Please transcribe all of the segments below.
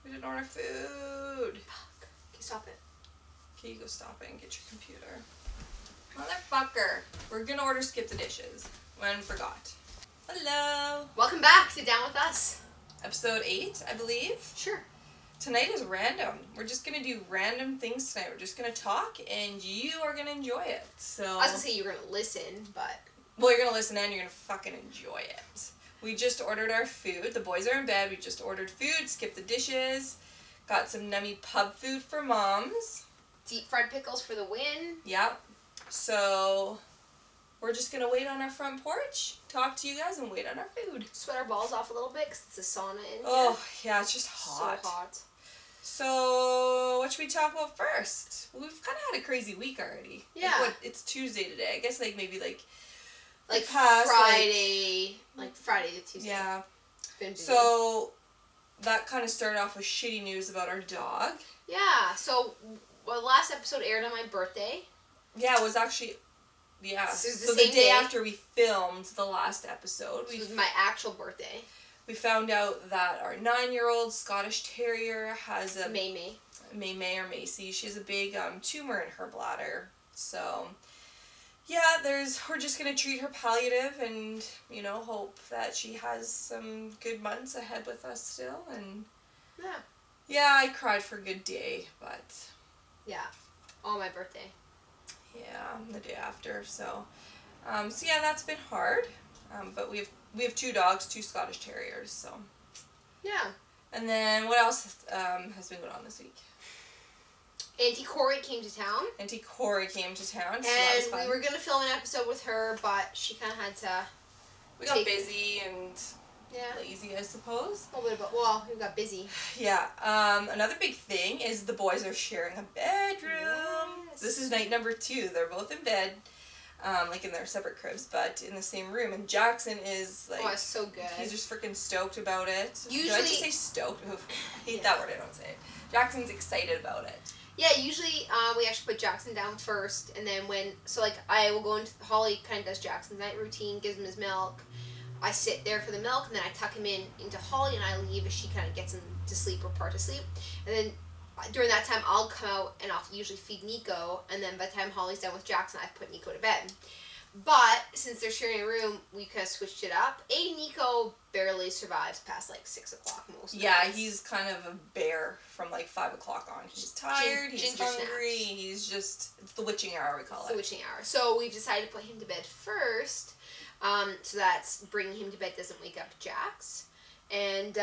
We didn't order food. Fuck. Okay, stop it. Okay, you go stop it and get your computer. Motherfucker. We're gonna order skip the dishes. When forgot. Hello. Welcome back to Down With Us. Episode 8, I believe. Sure. Tonight is random. We're just gonna do random things tonight. We're just gonna talk and you are gonna enjoy it. So I was gonna say you were gonna listen, but... Well, you're gonna listen and you're gonna fucking enjoy it. We just ordered our food. The boys are in bed. We just ordered food, skipped the dishes, got some nummy pub food for moms. Deep fried pickles for the win. Yep. So we're just gonna wait on our front porch, talk to you guys, and wait on our food. Sweat our balls off a little bit because it's a sauna in here. Oh, yeah, it's just hot. So hot. So, what should we talk about first? Well, we've kind of had a crazy week already. Yeah. Like, it's Tuesday today. I guess, maybe Friday. Like Friday to Tuesday. Yeah. Been busy. So, that kind of started off with shitty news about our dog. Yeah, so, the last episode aired on my birthday. Yeah, it was actually... Yeah. So the day after we filmed the last episode. This was my actual birthday. We found out that our 9-year-old Scottish Terrier has a... May or Macy. She has a big tumor in her bladder. So, yeah, we're just going to treat her palliative and, hope that she has some good months ahead with us still. And yeah, I cried for a good day, but... Yeah, on my birthday. Yeah, the day after. So yeah, that's been hard. But we have 2 dogs, 2 Scottish Terriers, so. Yeah. And then what else has been going on this week? Auntie Corey came to town. Auntie Corey came to town, so and that was fun. We were going to film an episode with her, but she kind of had to... We got busy and yeah. lazy, I suppose. A little bit, well, we got busy. Yeah. Another big thing is the boys are sharing a bedroom. Yes. This is night number 2. They're both in bed. In their separate cribs, but in the same room. And Jackson is like... Oh, it's so good. He's just freaking stoked about it. Usually... Did I just say stoked? I hate that word, I don't say it. Jackson's excited about it. Yeah, usually we actually put Jackson down first, and then I will go into... Holly kind of does Jackson's night routine, gives him his milk. I sit there for the milk, and then I tuck him into Holly, and I leave as she kind of gets him to sleep or part to sleep. And then during that time, I'll come out and I'll usually feed Nico, and then by the time Holly's done with Jackson, I put Nico to bed. But since they're sharing a room, we kind of switched it up. Nico barely survives past 6 o'clock most nights. Yeah, he's kind of a bear from 5 o'clock on. He's tired, he's hungry, he's just, it's the witching hour, we call it. It's the witching hour. So we've decided to put him to bed first, so that's bringing him to bed doesn't wake up Jax. And,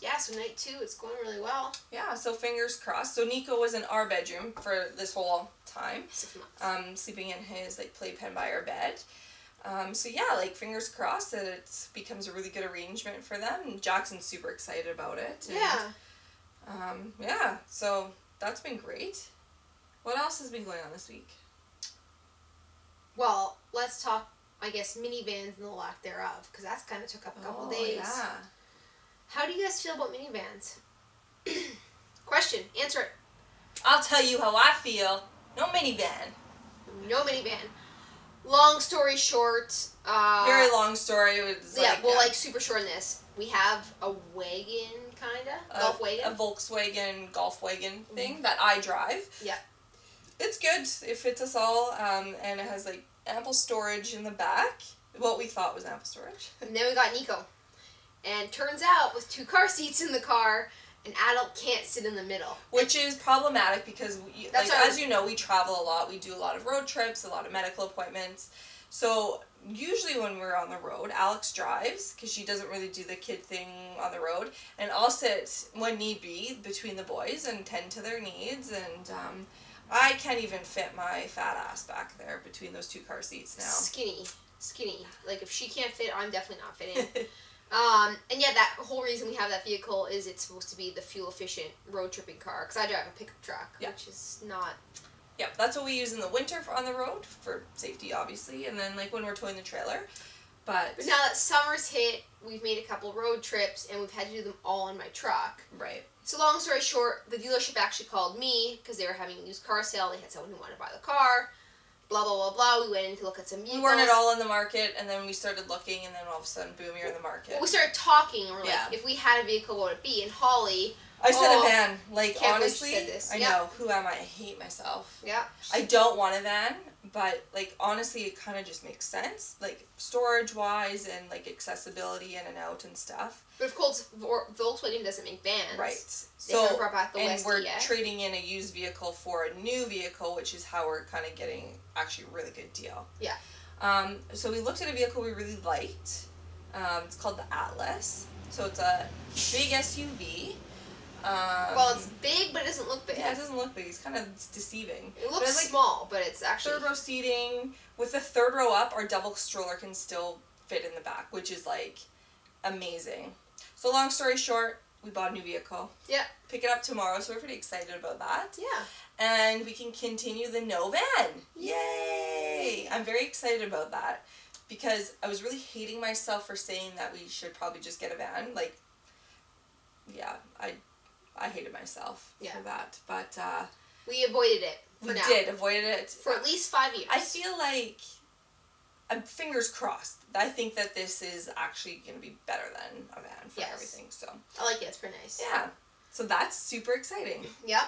yeah, so night 2, it's going really well. Yeah, so fingers crossed. So Nico was in our bedroom for this whole time. 6 months. Sleeping in his playpen by our bed. So yeah, fingers crossed that it becomes a really good arrangement for them. And Jackson's super excited about it. And, yeah, so that's been great. What else has been going on this week? Well, let's talk, I guess, minivans and the lack thereof, because that's kind of took up a couple days. Yeah. How do you guys feel about minivans? Question. Answer it. I'll tell you how I feel. No minivan. No minivan. Long story short. Very long story. It was super short in this. We have a wagon, kinda. Golf wagon. A Volkswagen golf wagon thing that I drive. Yeah. It's good. It fits us all. And it has ample storage in the back. What we thought was ample storage. And then we got Nico. And turns out, with 2 car seats in the car, an adult can't sit in the middle. Which is problematic because, as you know, we travel a lot. We do a lot of road trips, a lot of medical appointments. So, usually when we're on the road, Alex drives, because she doesn't really do the kid thing on the road. And I'll sit, when need be, between the boys and tend to their needs. And I can't even fit my fat ass back there between those 2 car seats now. Skinny. If she can't fit, I'm definitely not fitting. And yeah, that whole reason we have that vehicle is it's supposed to be the fuel-efficient road tripping car, because I drive a pickup truck, which is not... Yeah, that's what we use in the winter on the road, for safety, obviously, and then, when we're towing the trailer, but now that summer's hit, we've made a couple road trips, and we've had to do them all in my truck. Right. So long story short, the dealership actually called me, because they were having a used car sale, they had someone who wanted to buy the car, blah, blah, blah, blah. We went in to look at some vehicles. We weren't at all in the market, and then we started looking, and then all of a sudden, boom, you're in the market. Well, we started talking, and we're yeah. if we had a vehicle, what would it be? And Holly, I said a van. Like, Can't honestly, believe you said this. I know. Who am I? I hate myself. Yeah. I don't want a van, but, like, honestly, it kind of just makes sense. Like, storage-wise and, like, accessibility in and out and stuff. But of course, Volkswagen doesn't make vans. Right. They haven't brought back the and Westie we're yet. trading in a used vehicle for a new vehicle, which is how we're kind of getting actually a really good deal. Yeah. So we looked at a vehicle we really liked. It's called the Atlas. So it's a big SUV. Well, it's big, but it doesn't look big. Yeah, it doesn't look big. It's kind of deceiving. It looks small, but it's actually... Third row seating. With the third row up, our double stroller can still fit in the back, which is, like, amazing. So long story short, we bought a new vehicle. Yeah. Pick it up tomorrow, so we're pretty excited about that. Yeah. And we can continue the no van. Yay! I'm very excited about that because I was really hating myself for saying that we should probably just get a van. Like, yeah, I hated myself for that. But we avoided it for now. We did avoid it. For at least 5 years. I feel like, I'm fingers crossed. I think that this is actually going to be better than a van for everything. So I like it. It's pretty nice. Yeah. So that's super exciting. Yep.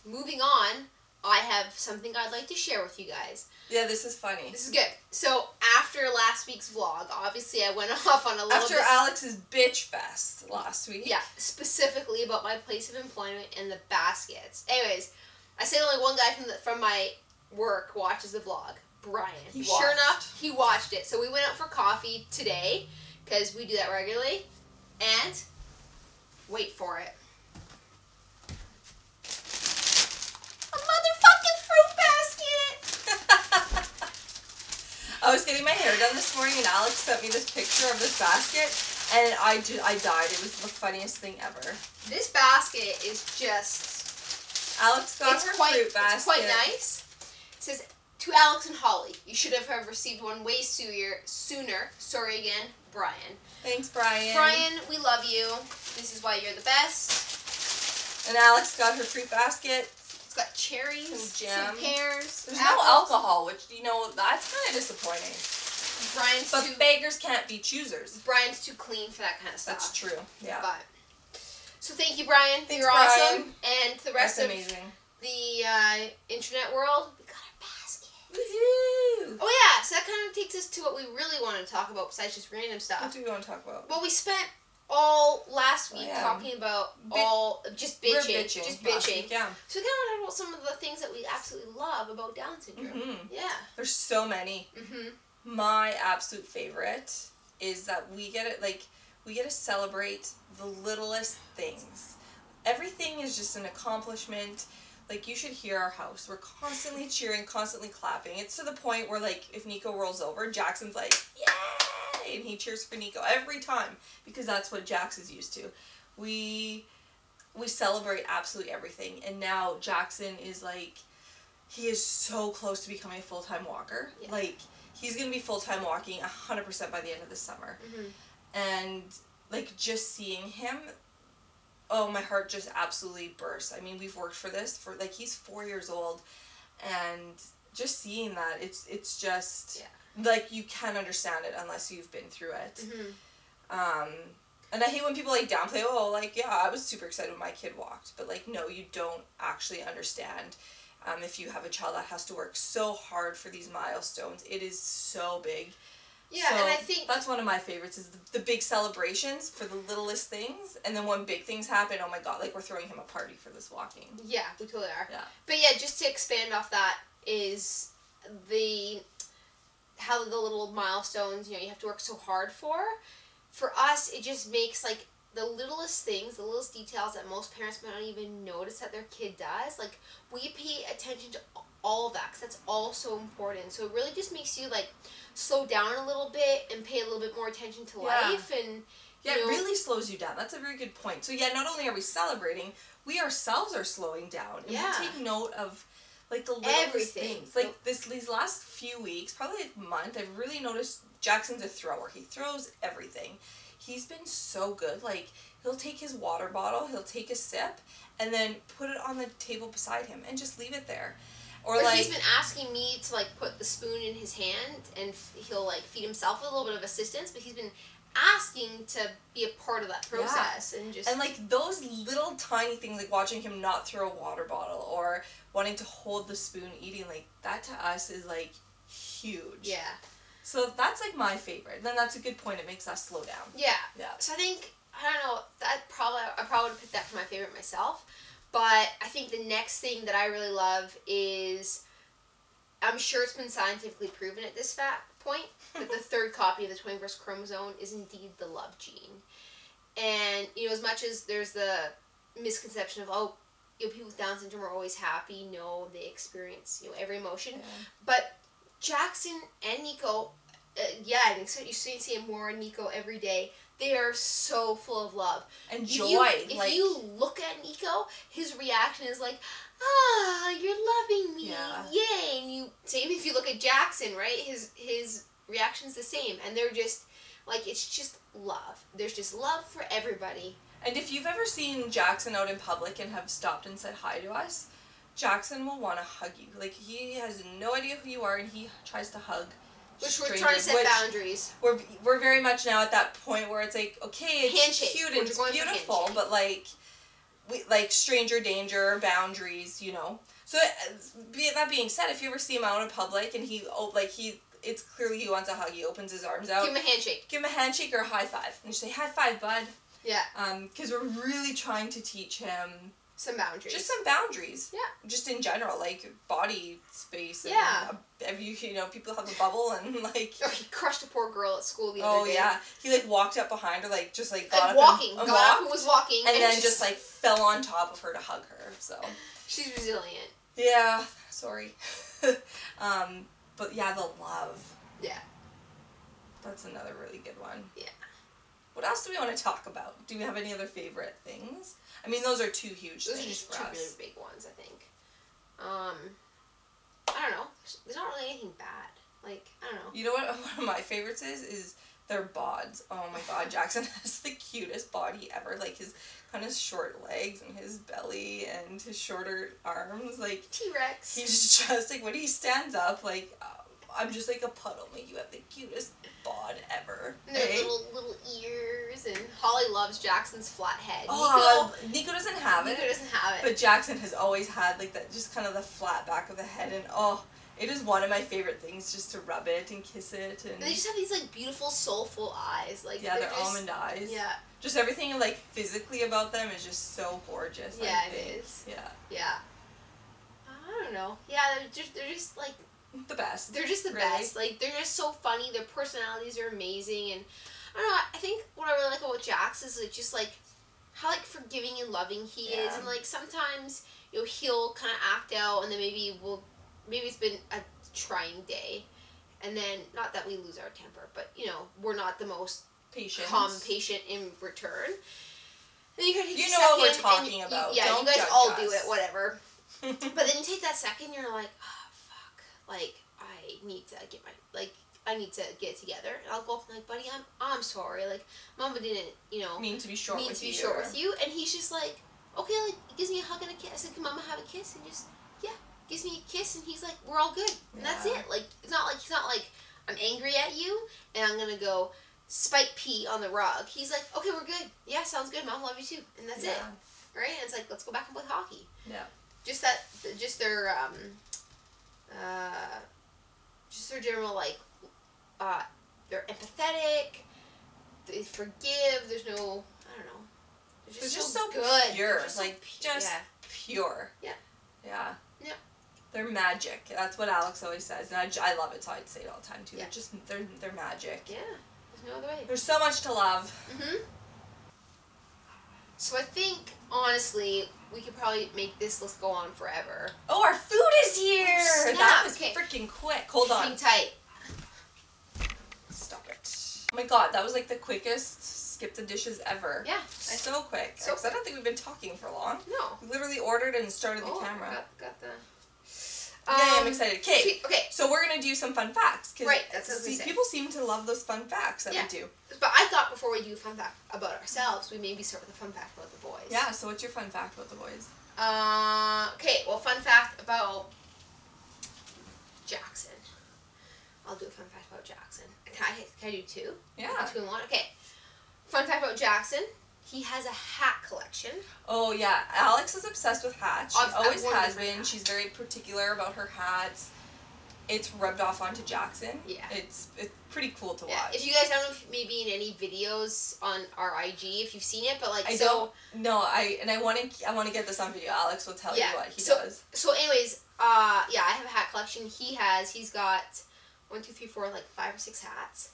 Moving on, I have something I'd like to share with you guys. Yeah, this is funny. This is good. So after last week's vlog, obviously I went off on a little After Alex's bitch fest last week. Yeah, specifically about my place of employment and the baskets. Anyways, I said only one guy from my work watches the vlog. Brian. Sure enough, he watched it. So we went out for coffee today, because we do that regularly. And, wait for it. A motherfucking fruit basket! I was getting my hair done this morning and Alex sent me this picture of this basket and I died. It was the funniest thing ever. This basket is just... Alex got her fruit basket. It's quite nice. It says... To Alex and Holly, you should have received one way sooner. Sorry again, Brian. Thanks, Brian. Brian, we love you. This is why you're the best. And Alex got her fruit basket. It's got cherries, some pears. There's no alcohol, which, you know, that's kind of disappointing. But beggars can't be choosers. Brian's too clean for that kind of stuff. That's true, yeah. But, so thank you, Brian. Thanks, you're Brian. awesome. And the rest of the internet world, we got our basket. Woohoo! Oh yeah, so that kind of takes us to what we really want to talk about besides just random stuff. What do we want to talk about? Well, we spent all last week talking about just bitching. Just bitching. Week, yeah. So we kind of want to talk about some of the things that we absolutely love about Down syndrome. Mm-hmm. Yeah. There's so many. Mm-hmm. My absolute favorite is that we get to celebrate the littlest things. Everything is just an accomplishment. Like, you should hear our house. We're constantly cheering, constantly clapping. It's to the point where, like, if Nico rolls over, Jackson's like, yay! And he cheers for Nico every time because that's what Jax is used to. We celebrate absolutely everything. And now Jackson is, like, he is so close to becoming a full-time walker. Yeah. Like, he's going to be full-time walking 100% by the end of the summer. Mm-hmm. And, like, just seeing him... Oh, my heart just absolutely bursts. I mean, we've worked for this for, like, he's 4 years old, and just seeing that, it's just, like, you can't understand it unless you've been through it. Mm-hmm. And I hate when people, like, downplay, oh, like, yeah, I was super excited when my kid walked, but, like, no, you don't actually understand if you have a child that has to work so hard for these milestones. It is so big. Yeah, so and I think... that's one of my favorites is the big celebrations for the littlest things. And then when big things happen, oh my god, like we're throwing him a party for this walking. Yeah, we totally are. Yeah. But yeah, just to expand off that is how the little milestones, you have to work so hard for. For us, it just makes like the littlest things, the littlest details that most parents might not even notice that their kid does. Like, we pay attention to all of that because that's all so important. So it really just makes you like slow down a little bit and pay a little bit more attention to life. And it really slows you down. That's a very good point. So yeah, not only are we celebrating, we ourselves are slowing down. And we take note of like the littlest things. Like these last few weeks, probably a month, I've really noticed Jackson's a thrower. He throws everything. He's been so good. Like, he'll take his water bottle, he'll take a sip, and then put it on the table beside him and just leave it there. Or like, he's been asking me to like put the spoon in his hand and he'll like feed himself with a little bit of assistance, but he's been asking to be a part of that process and just... And, like, those little tiny things, like watching him not throw a water bottle or wanting to hold the spoon eating, like, that to us is, like, huge. Yeah. So that's, like, my favorite. Then that's a good point. It makes us slow down. Yeah. Yeah. So I think, I don't know, I probably would pick that for my favorite myself. But I think the next thing that I really love is, I'm sure it's been scientifically proven at this point, that the third copy of the 21st chromosome is indeed the love gene. And, you know, as much as there's the misconception of, oh, you know, people with Down syndrome are always happy, no, they experience, you know, every emotion. Yeah. But Jackson and Nico, I think so. You see more in Nico every day. They are so full of love. And joy. If you look at Nico, his reaction is like, you're loving me. Yeah. Yay. And same if you look at Jackson, right? His reaction's the same. And they're just, like, it's just love. There's just love for everybody. And if you've ever seen Jackson out in public and have stopped and said hi to us, Jackson will want to hug you. Like, he has no idea who you are, and he tries to hug strangers. We're trying to set boundaries. We're very much now at that point where it's like, okay, it's handshake. Cute and it's beautiful, but like stranger danger, boundaries, you know. So that being said, if you ever see him out in public and it's clearly he wants a hug, he opens his arms out. Give him a handshake. Give him a handshake or a high five, and you say, high five, bud. Yeah. Because we're really trying to teach him some boundaries. Just some boundaries. Yeah. Just in general, like body space. And you know, people have a bubble and like. Oh, he crushed a poor girl at school the other day. Oh yeah, he like walked up behind her, like just like got up got up and was walking, and then just like fell on top of her to hug her. So. She's resilient. Yeah. Sorry. But yeah, the love. Yeah. That's another really good one. Yeah. What else do we want to talk about? Do we have any other favorite things? I mean, those are two huge things. Those are just two really big ones, I think. I don't know. There's not really anything bad. Like, I don't know. You know what one of my favorites is their bods. Oh my god, Jackson has the cutest body ever. Like, his kind of short legs and his belly and his shorter arms. Like, T-Rex. He's just, like, when he stands up, like, I'm just like a puddle. Like, you have the cutest bod ever. And their little ears, and Holly loves Jackson's flat head. Nico doesn't have it. Nico doesn't have it. But Jackson has always had like that, just kind of the flat back of the head, and it is one of my favorite things, just to rub it and kiss it, and they just have these like beautiful, soulful eyes. Like they're almond eyes. Yeah. Just everything like physically about them is just so gorgeous. Yeah, it is. Yeah. Yeah. I don't know. Yeah, they're just like. The best. They're just the best. Like, they're just so funny. Their personalities are amazing. And, I don't know, I think what I really like about Jax is, like, just, like, how, like, forgiving and loving he is. And, like, sometimes, you know, he'll kind of act out, and then maybe it's been a trying day. And then, not that we lose our temper, but, you know, we're not the most calm patient in return. Then you gotta take what we're talking about. Yeah, Don't you guys judge all us. do it, whatever. But then you take that second, you're like, like, I need to get it together. And I'll go up and like, buddy, I'm sorry. Like, Mama didn't, you know, mean to be short with you. And he's just like, okay, like, he gives me a hug and a kiss. I said, can Mama have a kiss? And just, gives me a kiss, and he's like, we're all good. And that's it. Like, he's not like, I'm angry at you, and I'm gonna go spike pee on the rug. He's like, okay, we're good. Yeah, sounds good, Mom. Love you too. And that's it. Right? And it's like, let's go back and play hockey. Yeah. Just their general, like, they're empathetic, they forgive, there's no, I don't know. They're just so good. Pure. Pure. Yeah. Yeah. Yeah. They're magic. That's what Alex always says, and I love it, so I'd say it all the time, too. Yeah. They're magic. Yeah. There's no other way. There's so much to love. Mm-hmm. So I think, honestly, we could probably make this list go on forever. Oh, our food is here! Oh, that was freaking quick. Hold on. Hang tight. Stop it. Oh my god, that was like the quickest skip the dishes ever. Yeah. So quick. So I don't think we've been talking for long. No. We literally ordered and started the camera. Got the... Yeah, I'm excited. Okay. So we're going to do some fun facts. Right, that's what we say. People seem to love those fun facts that we do. But I thought before we do a fun fact about ourselves, we maybe start with a fun fact about the boys. Yeah, so what's your fun fact about the boys? Okay, well, fun fact about Jackson. I'll do a fun fact about Jackson. Can I do two? Yeah. 2 and 1? Okay. Fun fact about Jackson, he has a hat collection. Oh, yeah. Alex is obsessed with hats. She always has been. Hats. She's very particular about her hats. It's rubbed off onto Jackson. Yeah. It's pretty cool to watch. If you guys don't know if maybe in any videos on our IG, if you've seen it, but like I want to get this on video. Alex will tell you what he does. So anyways, I have a hat collection. He's got 1, 2, 3, 4, like 5 or 6 hats.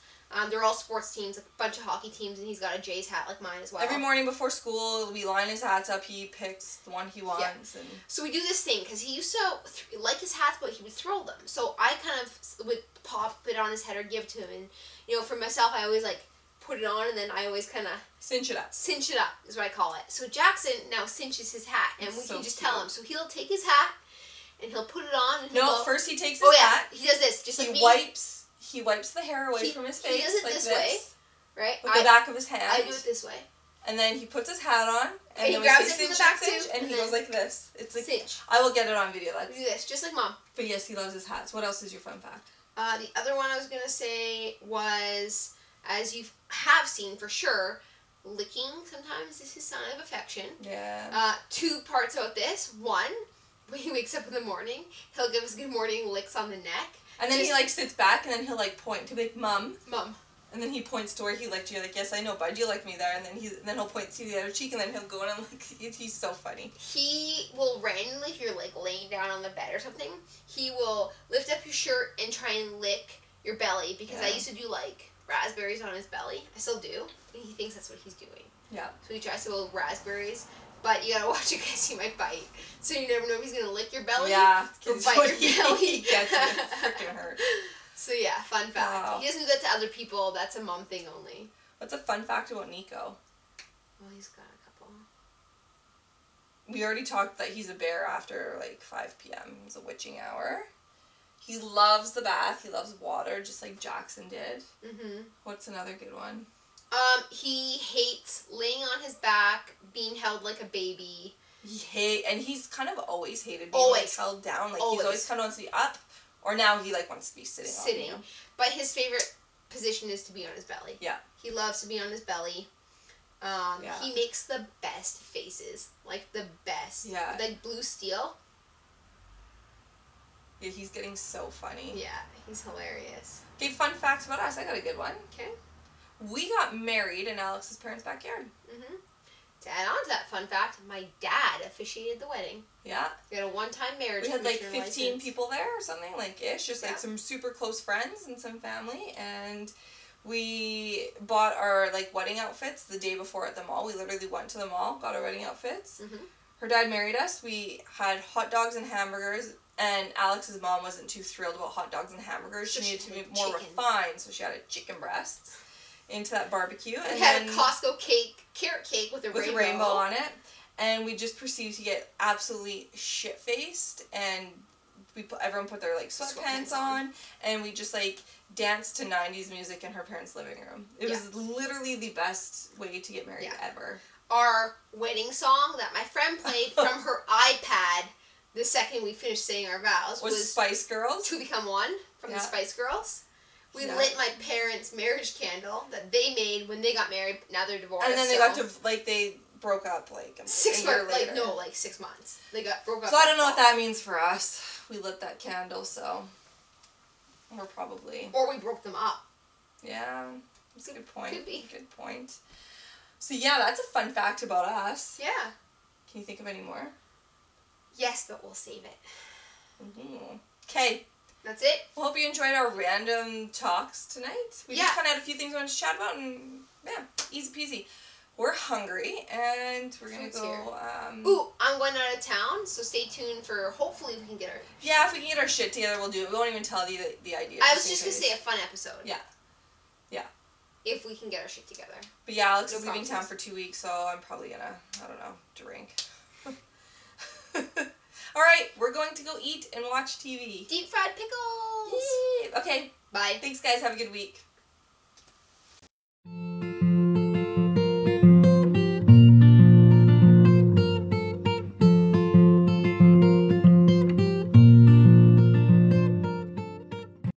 They're all sports teams, a bunch of hockey teams, and he's got a Jays hat like mine as well. Every morning before school, we line his hats up. He picks the one he wants. And so we do this thing, because he used to like his hats, but he would throw them. So I kind of would pop it on his head or give it to him. And, you know, for myself, I always, like, put it on, and then I always kind of... Cinch it up. Cinch it up is what I call it. So Jackson now cinches his hat, and we can just tell him. So he'll take his hat, and he'll put it on. And first he takes his hat. He does this, just like me. He wipes the hair away from his face. He does it like this way, right? With the back of his hand. I do it this way. And then he puts his hat on, and he grabs it from the back too, and he goes like this. It's like cinch. I will get it on video. We do this, just like Mom. But yes, he loves his hats. What else is your fun fact? The other one I was gonna say was, as you have seen for sure, licking sometimes is his sign of affection. Yeah. 2 parts about this. 1, when he wakes up in the morning, he'll give us good morning licks on the neck. And then he like sits back, and then he'll like point to like Mum. Mum. And then he points to where he licked you. Like, yes, I know, bud, you like me there. And then he'll point to the other cheek, and then he'll go in and like he's so funny. He will randomly, if you're like laying down on the bed or something, he will lift up your shirt and try and lick your belly, because I used to do like raspberries on his belly. I still do. And he thinks that's what he's doing. Yeah. So he tries to go raspberries. But you gotta watch it, because he might bite. So you never know if he's gonna lick your belly or bite your belly. He gets it. It freaking hurt. So yeah, fun fact. Wow. He doesn't do that to other people. That's a Mom thing only. What's a fun fact about Nico? Well, he's got a couple. We already talked that he's a bear after like 5 p.m. It's a witching hour. He loves the bath. He loves water, just like Jackson did. Mm-hmm. What's another good one? He hates laying on his back, being held like a baby. And he's kind of always hated being like held down. Like he's always kind of wants to be up, or now he like wants to be sitting. On you. But his favorite position is to be on his belly. Yeah. He loves to be on his belly. He makes the best faces, like the best. Yeah. Like blue steel. Yeah, he's getting so funny. Yeah, he's hilarious. Okay, fun facts about us. I got a good one. Okay. We got married in Alex's parents' backyard. Mm-hmm. To add on to that fun fact, my dad officiated the wedding. Yeah. We had a one-time marriage. We had like 15 people there or something, like ish. Just like some super close friends and some family. And we bought our like wedding outfits the day before at the mall. We literally went to the mall, got our wedding outfits. Mm-hmm. Her dad married us. We had hot dogs and hamburgers. And Alex's mom wasn't too thrilled about hot dogs and hamburgers. She needed to be more refined, so she added chicken breasts into that barbecue. And had a Costco carrot cake with a rainbow on it. And we just proceeded to get absolutely shit-faced, and everyone put their like sweatpants on, and we just like danced to 90s music in her parents' living room. It was literally the best way to get married ever. Our wedding song that my friend played from her iPad the second we finished saying our vows was Spice Girls. 2 Become One from the Spice Girls. We lit my parents' marriage candle that they made when they got married. Now they're divorced. And then they got to, like, they broke up, like, a 6 year months. later. Like 6 months. They broke up. So I don't know what that means for us. We lit that candle, so we're probably... Or we broke them up. Yeah, that's a good point. Could be. Good point. So yeah, that's a fun fact about us. Yeah. Can you think of any more? Yes, but we'll save it. Okay. That's it. Well, hope you enjoyed our random talks tonight. We just kind of had a few things we wanted to chat about, and easy peasy. We're hungry, and we're going to go... Ooh, I'm going out of town, so stay tuned for... Hopefully we can get our... Yeah, if we can get our shit together, we'll do it. We won't even tell you the idea. I was just going to say a fun episode. Yeah. Yeah. If we can get our shit together. But yeah, Alex is leaving town for 2 weeks, so I'm probably going to, I don't know, drink. Alright, we're going to go eat and watch TV. Deep fried pickles! Yay. Okay. Bye. Thanks, guys. Have a good week.